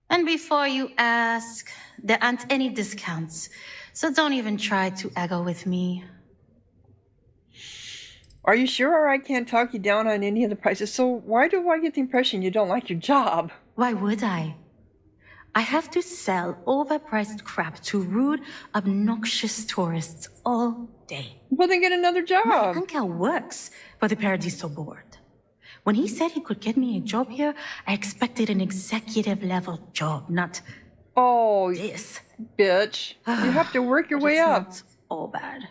S8: And before you ask, there aren't any discounts, so don't even try to haggle with me.
S1: Are you sure I can't talk you down on any of the prices? So why do I get the impression you don't like your job?
S8: Why would I? I have to sell overpriced crap to rude, obnoxious tourists all day.
S1: Well, then get another job.
S8: My uncle works for the Paradiso board. When he said he could get me a job here, I expected an executive level job, not this.
S1: Bitch. You have to work your way up.
S8: It's not all bad.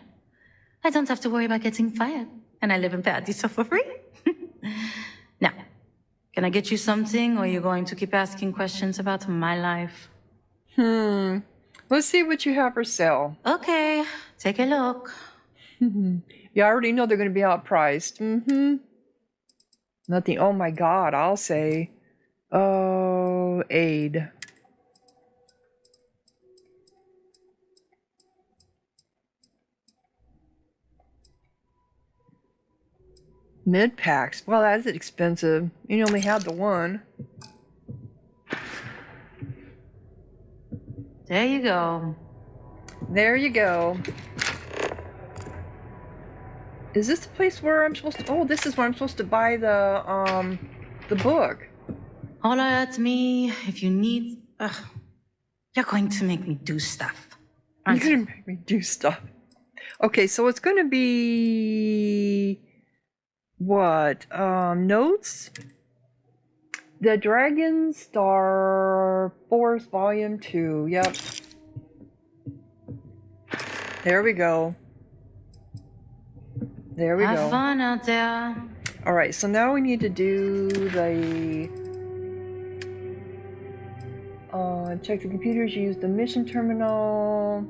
S8: I don't have to worry about getting fired, and I live in Paradiso for free. Now, can I get you something, or are you going to keep asking questions about my life?
S1: Let's see what you have for sale.
S8: Okay, take a look.
S1: You already know they're going to be outpriced. Nothing. Oh my God, I'll say. Oh, aid. Mid packs. Well, that is expensive. You only had the one.
S8: There you go.
S1: There you go. Is this the place where I'm supposed to? Oh, this is where I'm supposed to buy the book.
S8: Holler at me if you need. You're going to make me do stuff.
S1: You're going to make me do stuff. Okay, so it's going to be what? Notes? The Dragon Star Force Volume 2. Yep. There we go. There we go.
S8: Have fun out there.
S1: All right, so now we need to do the check the computers, use the mission terminal,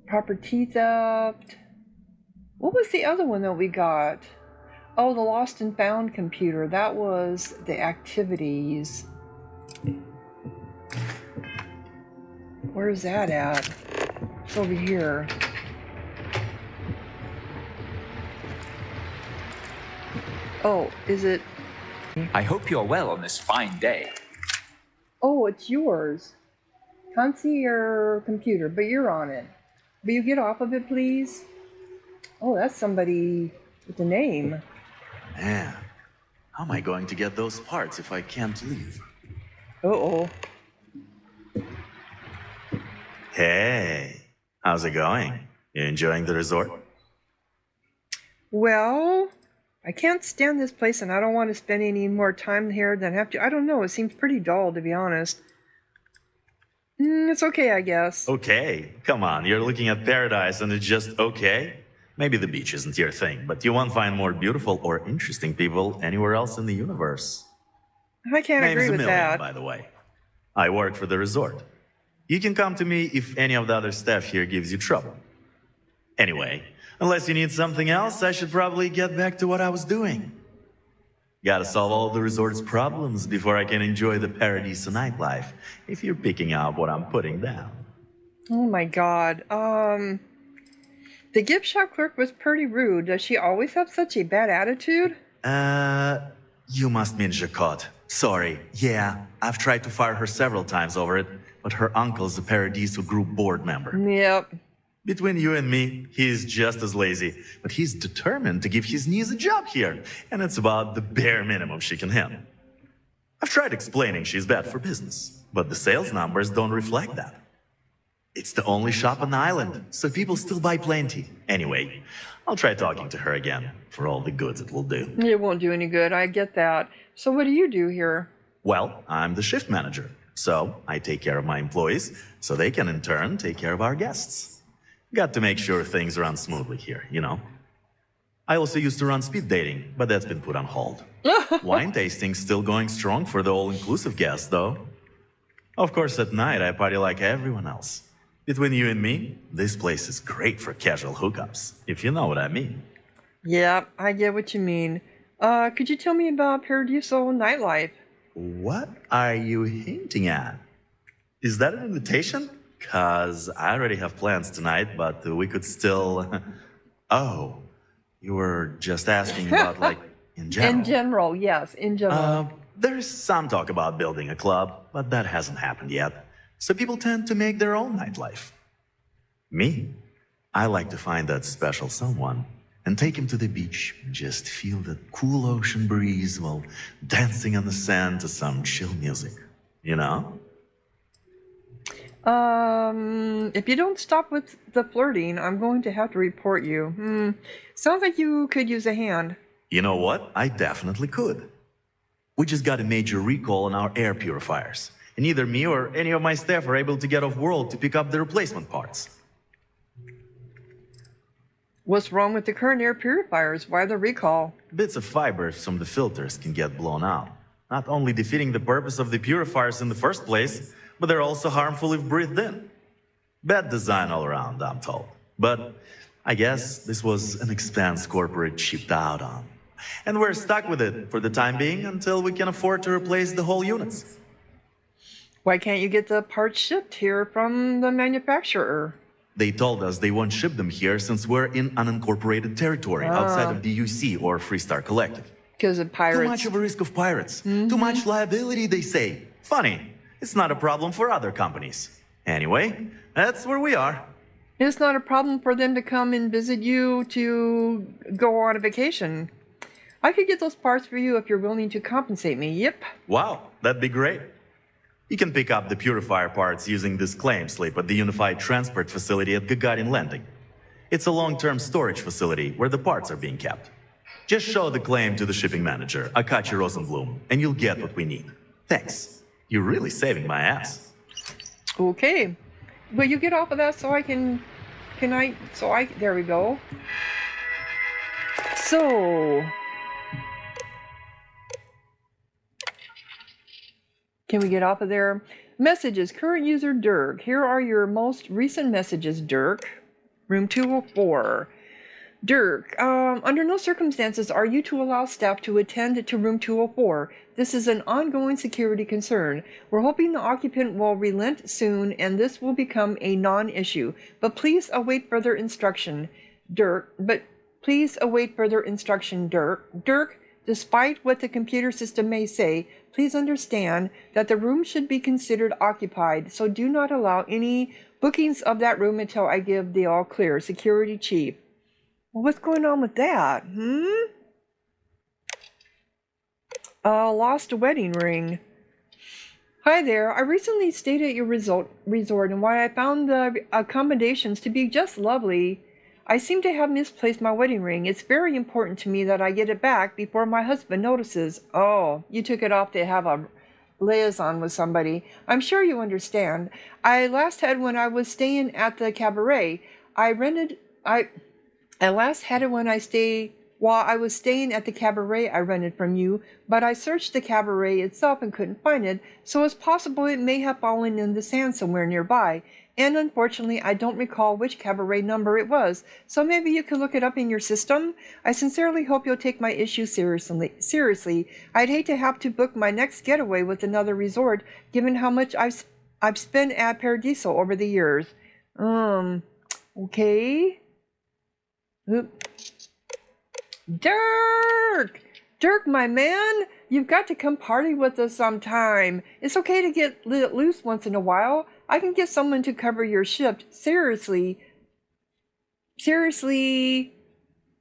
S1: property theft. What was the other one that we got? Oh, the lost and found computer. That was the activities. Where's that at? It's over here. Oh, is it?
S11: I hope you're well on this fine day.
S1: Oh, it's yours. Can't see your computer, but you're on it. Will you get off of it, please? Oh, that's somebody with a name.
S13: Man, how am I going to get those parts if I can't leave?
S1: Uh-oh.
S13: Hey, how's it going? You enjoying the resort?
S1: Well, I can't stand this place and I don't want to spend any more time here than I have to. I don't know, it seems pretty dull, to be honest. It's okay, I guess.
S13: Okay, come on, you're looking at paradise and it's just okay? Maybe the beach isn't your thing, but you won't find more beautiful or interesting people anywhere else in the universe.
S1: I can't agree with that.
S13: By the way. I work for the resort. You can come to me if any of the other staff here gives you trouble. Anyway, unless you need something else, I should probably get back to what I was doing. Gotta solve all the resort's problems before I can enjoy the Paradiso nightlife, if you're picking up what I'm putting down.
S1: Oh my God. The gift shop clerk was pretty rude. Does she always have such a bad attitude?
S13: You must mean Jacquot. Sorry. Yeah, I've tried to fire her several times over it, but her uncle's a Paradiso group board member.
S1: Yep.
S13: Between you and me, he's just as lazy, but he's determined to give his niece a job here, and it's about the bare minimum she can handle. I've tried explaining she's bad for business, but the sales numbers don't reflect that. It's the only shop on the island, so people still buy plenty. Anyway, I'll try talking to her again, for all the goods it will do.
S1: It won't do any good, I get that. So what do you do here?
S13: Well, I'm the shift manager, so I take care of my employees, so they can in turn take care of our guests. Got to make sure things run smoothly here, you know. I also used to run speed dating, but that's been put on hold. Wine tasting's still going strong for the all-inclusive guests, though. Of course, at night, I party like everyone else. Between you and me, this place is great for casual hookups, if you know what I mean.
S1: Yeah, I get what you mean. Could you tell me about Paradiso nightlife?
S13: What are you hinting at? Is that an invitation? 'Cause I already have plans tonight, but we could still... Oh, you were just asking about, like, in general?
S1: In general, yes, in general.
S13: There's some talk about building a club, but that hasn't happened yet. So people tend to make their own nightlife. Me? I like to find that special someone and take him to the beach and just feel the cool ocean breeze while dancing on the sand to some chill music. You know?
S1: If you don't stop with the flirting, I'm going to have to report you. Sounds like you could use a hand.
S13: You know what? I definitely could. We just got a major recall on our air purifiers, and neither me or any of my staff are able to get off-world to pick up the replacement parts.
S1: What's wrong with the current air purifiers? Why the recall?
S13: Bits of fibers from the filters can get blown out, not only defeating the purpose of the purifiers in the first place, but they're also harmful if breathed in. Bad design all around, I'm told. But I guess this was an expense corporate chipped out on. And we're stuck with it for the time being until we can afford to replace the whole units.
S1: Why can't you get the parts shipped here from the manufacturer?
S13: They told us they won't ship them here since we're in unincorporated territory outside of the UC or Freestar Collective.
S1: Because of pirates.
S13: Too much of a risk of pirates. Too much liability, they say. Funny. It's not a problem for other companies. Anyway, that's where we are.
S1: It's not a problem for them to come and visit you to go on a vacation. I could get those parts for you if you're willing to compensate me. Yep.
S13: Wow, that'd be great. You can pick up the purifier parts using this claim slip at the Unified Transport Facility at Gagarin Landing. It's a long-term storage facility where the parts are being kept. Just show the claim to the shipping manager, Akachi Rosenblum, and you'll get what we need. Thanks. You're really saving my ass.
S1: Okay. Will you get off of that so I can there we go. So, can we get off of there? Messages, current user Dirk. Here are your most recent messages, Dirk. Room 204. Dirk, under no circumstances are you to allow staff to attend to room 204. This is an ongoing security concern. We're hoping the occupant will relent soon and this will become a non-issue. But please await further instruction, Dirk. Dirk, despite what the computer system may say, please understand that the room should be considered occupied, so do not allow any bookings of that room until I give the all clear. Security Chief. Well, what's going on with that? Lost a wedding ring. Hi there. I recently stayed at your resort and while I found the accommodations to be just lovely, I seem to have misplaced my wedding ring. It's very important to me that I get it back before my husband notices. Oh, you took it off to have a liaison with somebody. I'm sure you understand. I last had when I was staying at the cabaret. While I was staying at the cabaret I rented from you, but I searched the cabaret itself and couldn't find it, so it's possible it may have fallen in the sand somewhere nearby. And unfortunately, I don't recall which cabaret number it was, so maybe you could look it up in your system? I sincerely hope you'll take my issue seriously. I'd hate to have to book my next getaway with another resort, given how much I've spent at Paradiso over the years. Okay. Oop. Dirk, my man, you've got to come party with us sometime. It's okay to get lit loose once in a while. I can get someone to cover your shift. Seriously,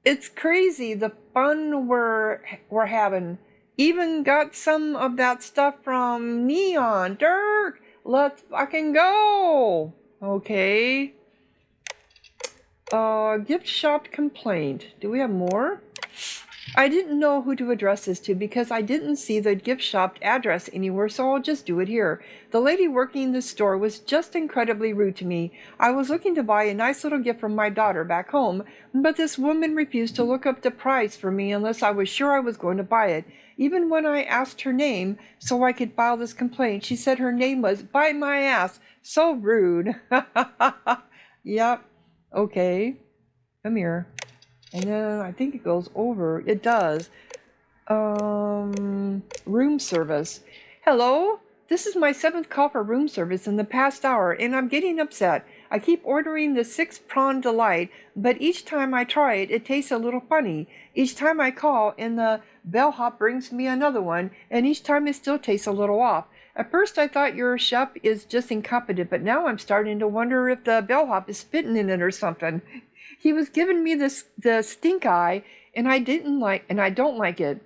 S1: it's crazy the fun we're having. Even got some of that stuff from Neon. Dirk, let's fucking go. Okay. Gift shop complaint. Do we have more? I didn't know who to address this to because I didn't see the gift shop address anywhere, so I'll just do it here. The lady working the store was just incredibly rude to me. I was looking to buy a nice little gift from my daughter back home, but this woman refused to look up the price for me unless I was sure I was going to buy it. Even when I asked her name so I could file this complaint, she said her name was Bite My Ass. So rude. Yep. Okay. Come here. And then I think it goes over. It does. Room service. Hello? This is my 7th call for room service in the past hour, and I'm getting upset. I keep ordering the 6-prawn delight, but each time I try it, it tastes a little funny. Each time I call, and the bellhop brings me another one, and each time it still tastes a little off. At first I thought your chef is just incompetent, but now I'm starting to wonder if the bellhop is spitting in it or something. He was giving me the stink eye, and I don't like it.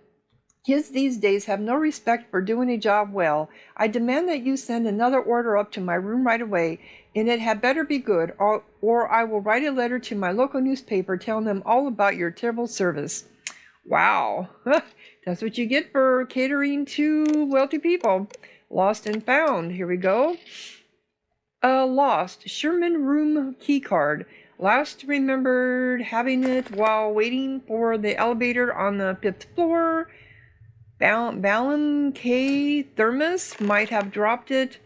S1: Kids these days have no respect for doing a job well. I demand that you send another order up to my room right away, and it had better be good, or I will write a letter to my local newspaper telling them all about your terrible service. Wow, that's what you get for catering to wealthy people. Lost and found. Here we go. Lost. Sherman room keycard. Last remembered having it while waiting for the elevator on the 5th floor. Ballon K thermos might have dropped it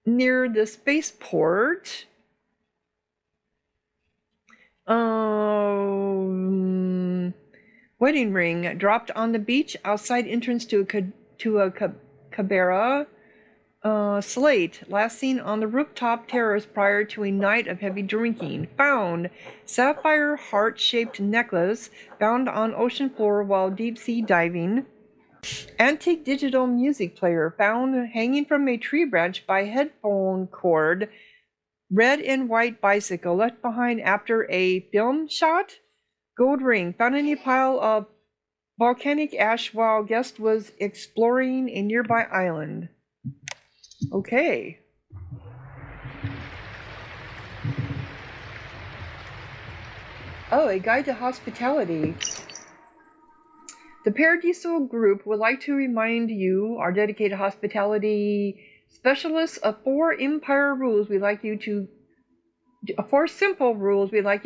S1: near the spaceport. Wedding ring dropped on the beach outside entrance to a cabera. Slate last seen on the rooftop terrace prior to a night of heavy drinking. Found sapphire heart-shaped necklace found on ocean floor while deep sea diving. Antique digital music player found hanging from a tree branch by headphone cord. Red and white bicycle left behind after a film shot. Gold ring found in a pile of volcanic ash while guest was exploring a nearby island. Okay. Oh, a guide to hospitality. The Paradiso Group would like to remind you, our dedicated hospitality specialists, of 4 simple rules we'd like you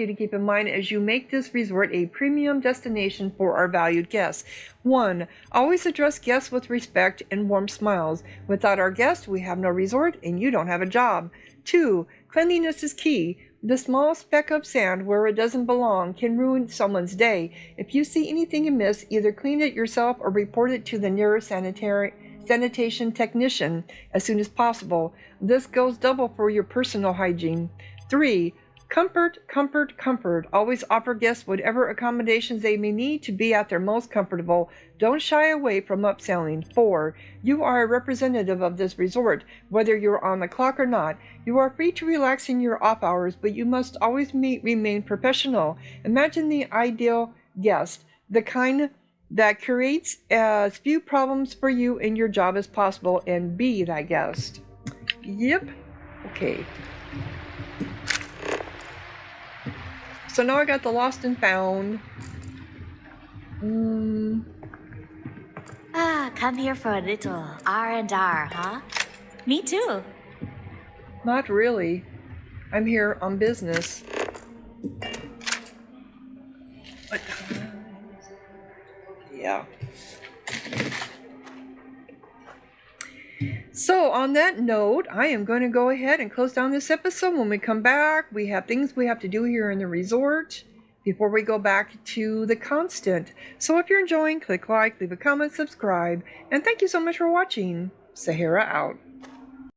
S1: to keep in mind as you make this resort a premium destination for our valued guests. 1. Always address guests with respect and warm smiles. Without our guests, we have no resort and you don't have a job. 2. Cleanliness is key. The small speck of sand where it doesn't belong can ruin someone's day. If you see anything amiss, either clean it yourself or report it to the nearest sanitation technician as soon as possible. This goes double for your personal hygiene. 3. Comfort, comfort, comfort. Always offer guests whatever accommodations they may need to be at their most comfortable. Don't shy away from upselling. 4. You are a representative of this resort, whether you're on the clock or not. You are free to relax in your off hours, but you must always remain professional. Imagine the ideal guest, the kind that creates as few problems for you in your job as possible, and be that guest. Yep. Okay. So now I got the lost and found.
S2: Come here for a little R&R, huh? Me too.
S1: Not really. I'm here on business. Yeah. So on that note, I am going to go ahead and close down this episode. When we come back, we have things we have to do here in the resort before we go back to the constant. So if you're enjoying, click like, leave a comment, subscribe, and thank you so much for watching. Sahara out.